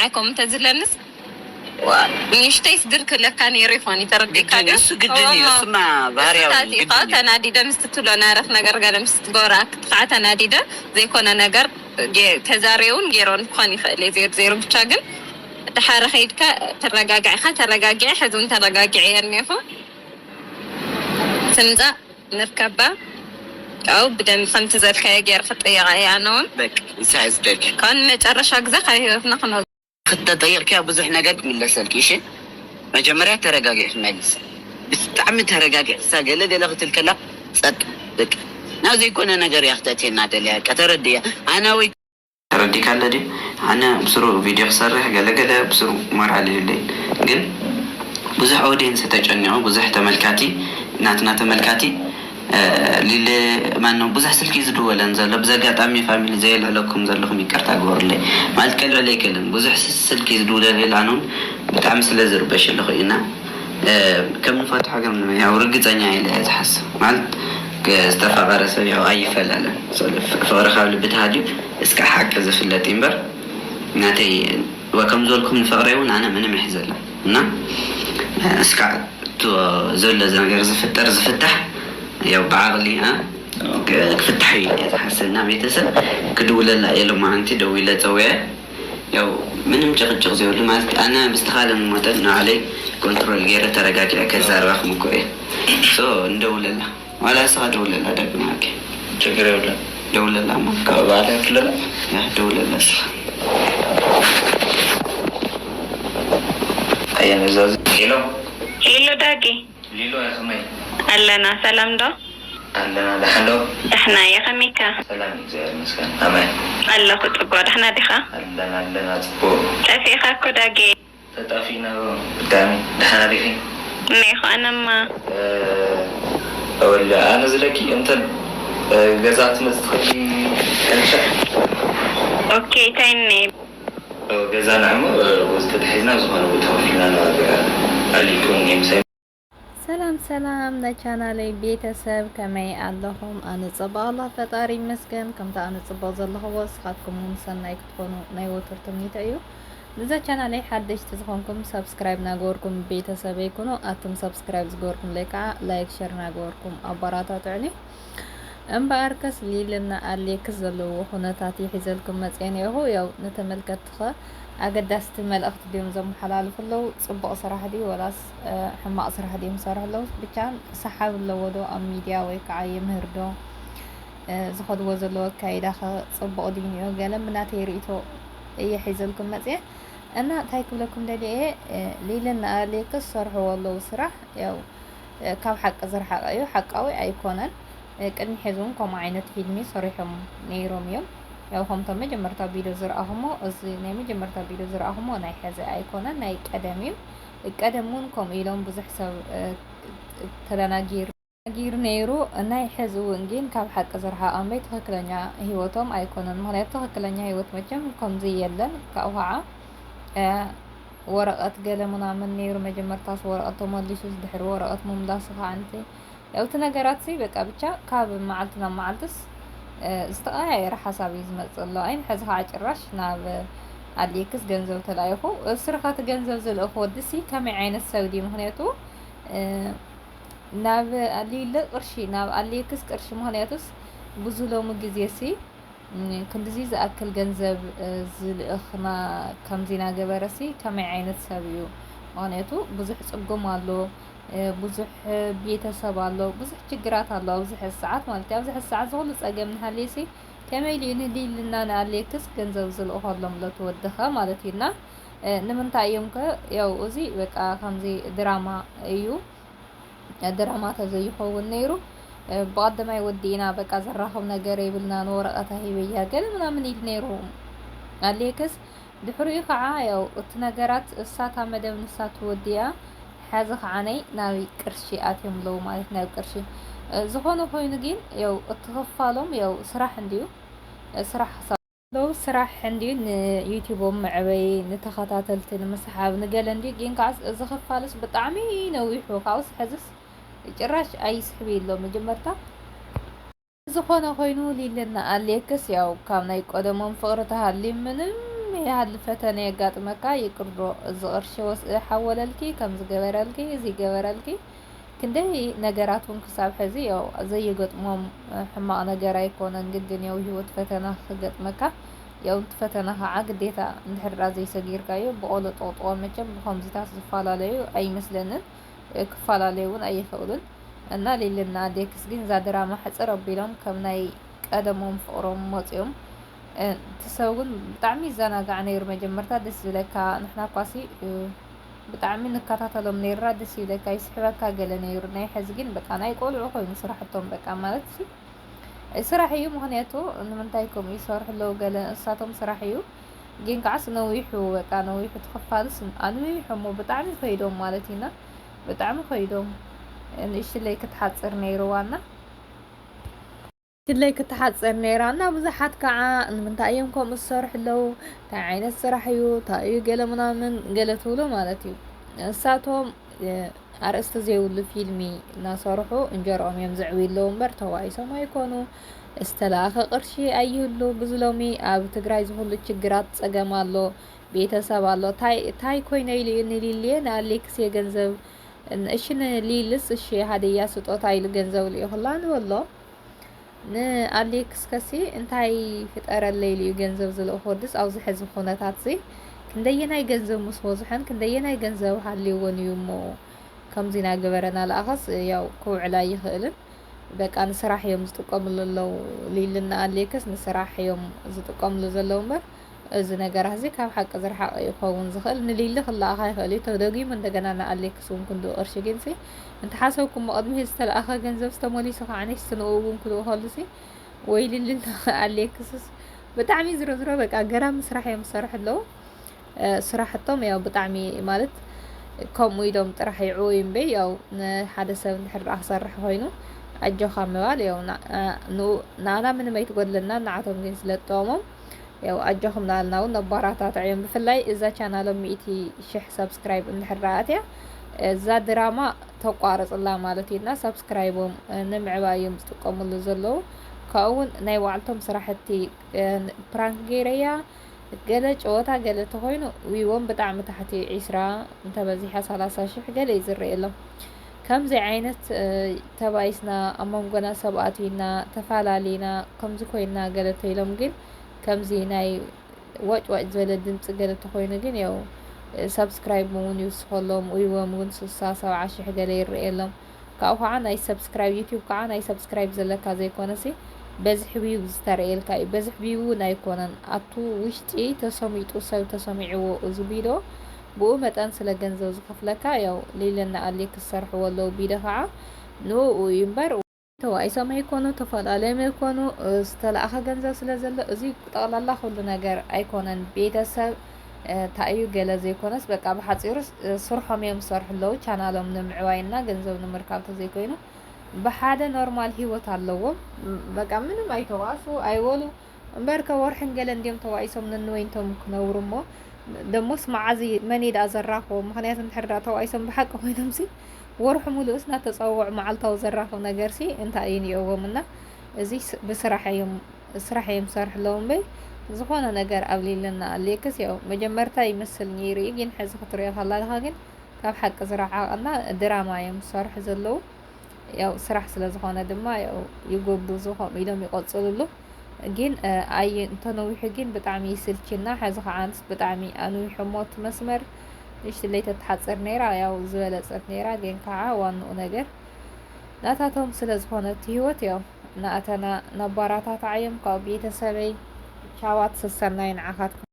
معكم تزلنس ونشتي صدر كلها كان يريفاني تردي كذا سجدني اسمع باريا أنا ديدا مستطلع نعرف نجار قال مستقرأ قطعة أنا ديدا زي كنا نجار تزاريون جيرون خاني خلي زير بتشاجن تحرك خيدك ترجع حزون ترجع يعني فا سمزة نركبه أو بدن خمسة زر كيجير خطية عيانون بك يساعد دك كان متعرش أجزاء خير نقنا خطة ضيق كيا بزح نجد من لسالكيشة مجمرة ترجع مالس بستعمل ترجع ساجل الذي لغت الكلام صد بك نازي يكون نجار يختتي نادلها كتردي أنا وي تردي كالدي أنا بصرو فيديو خسرح قال بصرو مر عليه الليل قل بزح أودين ستجنعه بزح تملكاتي ناتنا تملكاتي للي ما إنه بزح سلكي زدوا ولا نزل بزقات عمي فاميلي زي لكم زلكم يكرت أقول لي ما الكل عليه كلام بزح سلكي زدوا ولا لعنون بتعمس لزر باش اللي خينا كم فاتحة كم يعني ورقة زنيا اللي أتحس مالت استفاق رسمي أو أي فلالة فغرق على بتهاجو اسكع حق زف اللاتيمبر ناتي وكم زولكم الفقريون أنا من محزلة نا اسكع تو زول زنجر زفتح يو بعقلي فتحي يتحسن بيتسل كدولة لا يلو ما أنت دويلة زوية يو من مجرد زي ولا ما أنا بستخدم المودن عليه كنترول غير ترجع كذا رقم كوي سو ندولة لا ولا صار دولة لا ده معك شكرا ولا دولة لا ما كابالة كلا يا دولة لا صح أيه نزاز هيلو داقي ليلو يا خمي أهلنا سلام دو أهلنا دحلو إحنا يا خميكا سلام زي المسكن أمان الله كتبوا إحنا دخا أهلنا تبو تافيخا كداقي تتافينا قدامي دحنا دخي نيخو أنا ما ولا أنا زلكي أنت جزات مستخدي كنشة أوكي تاني جزا نعم واستدحينا زمان وتوفينا عليكم يمسي سلام لچانالي ቤተሰብ ከመይ ኣለኹም ኣነ ጽባቕ الله ፈጣሪ ይመስገን ከምታ ኣነ ጽባቕ ዘለኹ ወስኻትኩም ሰናይ ክትኾኑ ናይ ወትር ትምኒተ እዩ ንዛ ቻናለይ ሓደሽቲ ዝኾንኩም ሰብስክራይብ ናገበርኩም ቤተሰብ ይኩኑ ኣቱም ሰብስክራይብ ዝገበርኩም ለይ ከዓ ላይክ ሼር ናገበርኩም ኣባራታትዕኒ እምበኣርከስ ሊልና ኣሌክስ ዘለዎ ኩነታት ይሒዘልኩም መጽአን ይኹ ያው ነተመልከትኸ أقدست ملأخت ديم زم حلال فلو صبق صراحة دي ولا حماق صراحة ديم صراحة لو بتشان سحاب لودو أم ميديا ويكعي مهردو زخد وزلو كايدا خ صبق دينيو قال مناتي ريتو أي حيزلكم مزيان أنا تايكم لكم دليل ليلنا عليك الصرح والله صراح يو كم حق زرح أيو حق أوي أيقونن كن حزونكم عينة فيلمي صريحهم نيروم يوم ያው ሆም ተመጀመርታ ቪዲዮ ዝረአኹሞ እዚ ናይ መጀመርታ ቪዲዮ ዝረአኹሞ ናይ ሕዚ ኣይኮነን ናይ ቀደሚው ቀደሙን ከምኡ ኢሎም ብዙሕ ሰብ ተደናጊር ነይሩ ናይ ሕዚ እውን ግን ካብ ሓቂ ዝረሓቐም በይ ትክክለኛ ሂወቶም ኣይኮነን ምክንያቱ ትክክለኛ ሂወት መቸም ከምዚ የለን ካብኡ ከዓ ወረቐት ገለ ምናምን ነይሩ መጀመርታስ ወረቐት ተመሊሱ ዝድሕሪ ወረቐት ምምላስ ከዓ እንተ ያው እቲ ነገራት በቃ ብቻ ካብ መዓልቲ ናብ መዓልትስ استغاير حسابي يزمت الله أين حزها عجراش ناب عليكس جنزو تلايخو السرقات جنزو زل أخو دسي كم عين السعودي مهنيتو ناب علي لا قرشي ناب عليكس قرش مهنيتوس بزلو مجزيسي كنت زيز أكل جنزب زل أخنا كم زينا جبرسي كم عين السعوديو مهنيتو بزح صقم الله بزح بيتسب الله بزح ችግራት الله بزح الساعات مالتي بزح الساعات زغل صقم نحليسي كما يلين دي لنا عليكس ገንዘብ ዝልኦ ለም ለተወደኸ ማለትና ንምንታይ እዮም ያው እዚ በቃ ከምዚ ድራማ እዩ ድራማ ተዘይኸውን ነይሩ በቀደማይ ወዲና በቃ ዘራኸብ ነገር ይብልና ወረቀታ ሂበያ ገለ ምናምን ይል ነይሩ عليكس ድሕሪኡ ከዓ ያው እቲ ነገራት እሳታ መደብ ንሳት ወዲያ حازق عني ناوي كرشي آتيهم لو مالت ناوي كرشي زخونه خوين جين يو اتخفالهم يو صراح عنديو صراح لو صراح عندي يوتيوب معبي نتخطاتلت المسحاب نقال عندي جين كاس زخفالس بطعمي نوي حو كاس حزس جراش اي سحبي لو مجمرتا زخونه خوينو لي لنا عليكس يو كامنا يقدمون فقرتها اللي منم ያህል ፈተና ያጋጥመካ ይቅርዶ ዝቅርሽ ሓወለልኪ ከም ዝገበረልኪ እዚ ገበረልኪ ክንደይ ነገራቱን ክሳብ ሕዚ ያው ዘይገጥሞም ሕማቅ ነገር ኣይኮነን ግን ያው ህይወት ፈተና ክገጥመካ ያው ፈተና ከዓ ግዴታ እንድሕር ዘይሰጊርካዮ ብቆሎ ጠቅጥቆ መቸም ብከምዚታት ዝፈላለዩ ኣይመስለንን ክፈላለዩ እውን ኣይኽእሉን እና ሌልና ዴክስ ግን እዛ ድራማ ሕፅር ኣቢሎም ከም ናይ ቀደሞም ፍቅሮም መፅኦም ትሰብ ግን ብጣዕሚ ይዘናጋዕ ነይሩ መጀመርታ ደስ ዝብለካ ንሕና ኳሲ ብጣዕሚ ንከታተሎም ነይርና ደስ ይብለካ ይስሕበካ ገለ ነይሩ ናይ ሕዚ ግን በቃ ናይ ቆልዑ ኮይኑ ስራሕቶም በቃ ማለት ስራሕ እዩ ምክንያቱ ንምንታይ ከምኡ ይሰርሑ ኣለዉ ገለ እንስሳቶም ስራሕ እዩ ግን ከዓስ ነዊሑ በቃ ነዊሑ ትኽፋልስ ኣንዊሑ እሞ ብጣዕሚ ከይዶም ማለት ኢና ብጣዕሚ ከይዶም ንእሽተይ ክትሓፅር ነይሩዋና ሽለይ ክትሓፅር ነይራና ብዙሓት ከዓ ንምንታይ እዮም ከምኡ ዝሰርሑ ኣለዉ እንታይ ዓይነት ስራሕ እዩ እንታይ እዩ ገለ ምናምን ገለ ትብሎ ማለት እዩ ንሳቶም ኣርእስቲ ዘይብሉ ፊልሚ እናሰርሑ እንጀርኦም እዮም ዘዕብዩ ኣለዉ እምበር ተዋኢሶም ኣይኮኑ ዝተለኣኸ ቅርሺ ኣይህሉ ብዙ ሎሚ ኣብ ትግራይ ዝኩሉ ችግራት ፀገም ኣሎ ቤተሰብ ኣሎ እንታይ ኮይነ ኢሉ ንሊልየ ንኣሌክስ ገንዘብ እሺ ንሊልስ እሺ ሃደያ ስጦታ ኢሉ ገንዘብ ልዩ ክላ ንበሎ ንኣሌክስ ከሲ እንታይ ፍጠረለይ ኢሉ ገንዘብ ዝልእኮ ድስ ኣብዚ ሕዚ ኩነታት ዚ ክንደየናይ ገንዘብ ምስ በዝሐን ክንደየናይ ገንዘብ ሃልይዎን እዩ እሞ ከምዚ ናገበረና ለኣኸስ ያው ክውዕላ ይኽእልን በቃ ንስራሕ እዮም ዝጥቀምሉ ኣለዉ ሊልና ኣሌክስ ንስራሕ እዮም ዝጥቀምሉ ዘለዉ እምበር እዚ ነገራት እዚ ካብ ሓቂ ዝረሓቐ ይኸውን ዝኽእል ንሊሊ ክለኣኻ ይኽእል እዩ ተደጊሙ እንደገና ንኣሌክስ እውን ክንድኡ ቅርሺ ግን ሲ እንተሓሰብኩም መቕድሚ ዝተለኣኸ ገንዘብ ዝተመሊሱ ከዓ ንስንኡ እውን ክልኡ ከሉሲ ወይ ሊልና ኣሌክስስ ብጣዕሚ ዝረዝሮ በቃ ገራሚ ስራሕ እዮም ዝሰርሑ ኣለዉ ስራሕቶም ያው ብጣዕሚ ማለት ከምኡ ኢሎም ጥራሕ ይዕውዩ እምበይ ያው ንሓደ ሰብ እንድሕር ክሰርሕ ኮይኑ ኣጆኻ ምባል ያው ንኣና ምንም ኣይትጎድለና ንዓቶም ግን ስለጠቕሞም ያው ኣጆኹም ናልና እውን ነባራታት እዮም ብፍላይ እዛ ቻናሎም 100,000 ሰብስክራይብ እንድሕር ኣትያ እዛ ድራማ ተቋርፅላ ማለት እዩና ሰብስክራይቦም ንምዕባይ እዮም ዝጥቀምሉ ዘለዉ ካብኡ እውን ናይ ባዕልቶም ስራሕቲ ፕራንክ ገይረያ ገለ ጨወታ ገለ ተኮይኑ ዊዎም ብጣዕሚ ታሕቲ 20 እንተበዚሓ 30,000 ገለ ይዝርአሎም ከምዚ ዓይነት ተባይስና ኣብ መንጎና ሰብኣትዊና ተፈላለዩና ከምዚ ኮይና ገለ ተኢሎም ግን ከምዚ ናይ ወጭወጭ ዝበለ ድምፂ ገለ ተኮይኑ ግን ያው ሰብስክራይብ እውን ይውስኸሎም ዊዎም እውን 60-70,000 ገለ ይርአሎም ካብኡ ከዓ ናይ ሰብስክራይብ ዩቲዩብ ከዓ ናይ ሰብስክራይብ ዘለካ ዘይኮነሲ በዝሒ ቪው ዝተርአልካ እዩ በዝሒ ቪው እውን ኣይኮነን ኣቱ ውሽጢ ተሰሚጡ ሰብ ተሰሚዕዎ እዚ ቪድዮ ብኡ መጠን ስለ ገንዘብ ዝከፍለካ ያው ሌለና ኣሌክስ ዝሰርሕዎ ኣለዉ ቪድዮ ከዓ ንኡ እዩ እምበር ተዋኢሶም ኣይኮኑ ተፈላለዮም ኣይኮኑ ዝተለኣኸ ገንዘብ ስለ ዘሎ እዚ ጠቕላላ ኩሉ ነገር ኣይኮነን ቤተሰብ ታእዩ ገለ ዘይኮነስ በቃ ብሓፂሩ ስርሖም እዮም ዝሰርሑ ኣለዉ ቻናሎም ንምዕባይና ገንዘብ ንምርካብ ተዘይኮይኑ ብሓደ ኖርማል ሂወት ኣለዎም በቃ ምንም ኣይተዋእሱ ኣይበሉ እምበር ከወርሕን ገለ እንዲዮም ተዋኢሶም ነንወይንቶም ክነብሩ እሞ ደሞስ መዓዚ መን ዳ ዘራኽቦም ምክንያቱ እንድሕር ተዋኢሶም ብሓቂ ኮይኖም ሲ ወርሑ ሙሉእስ እናተፀውዕ መዓልታዊ ዘራኽብ ነገር ሲ እንታይ እዩ ንእዎም እና እዚ ብስራሕ እዮም ዝሰርሑ ኣለዉ እምበይ ዝኾነ ነገር ኣብ ሊልና ኣሌክስ ያው መጀመርታ ይመስል ነይሩ እዩ ግን ሕዚ ክትሪኦ ከለካ ግን ካብ ሓቂ ዝረሓቐና ድራማ እዮም ዝሰርሑ ዘለዉ ያው ስራሕ ስለ ዝኾነ ድማ ያው ይጎብዙ ከምኡ ኢሎም ይቐፅልሉ ግን ኣይ እንተነዊሑ ግን ብጣዕሚ ይስልችና ሕዚ ከዓ ኣንስ ብጣዕሚ ኣንዊሑ ሞት መስመር ንእሽተይ ተተሓፅር ነይራ ያው ዝበለፀት ነይራ ግን ከዓ ዋንኡ ነገር ናታቶም ስለ ዝኾነት ህይወት ያው ንኣተና ነባራታት ዓዮም ካብ ቤተሰበይ ቻዋት ስሰናይ ንዓኻትኩም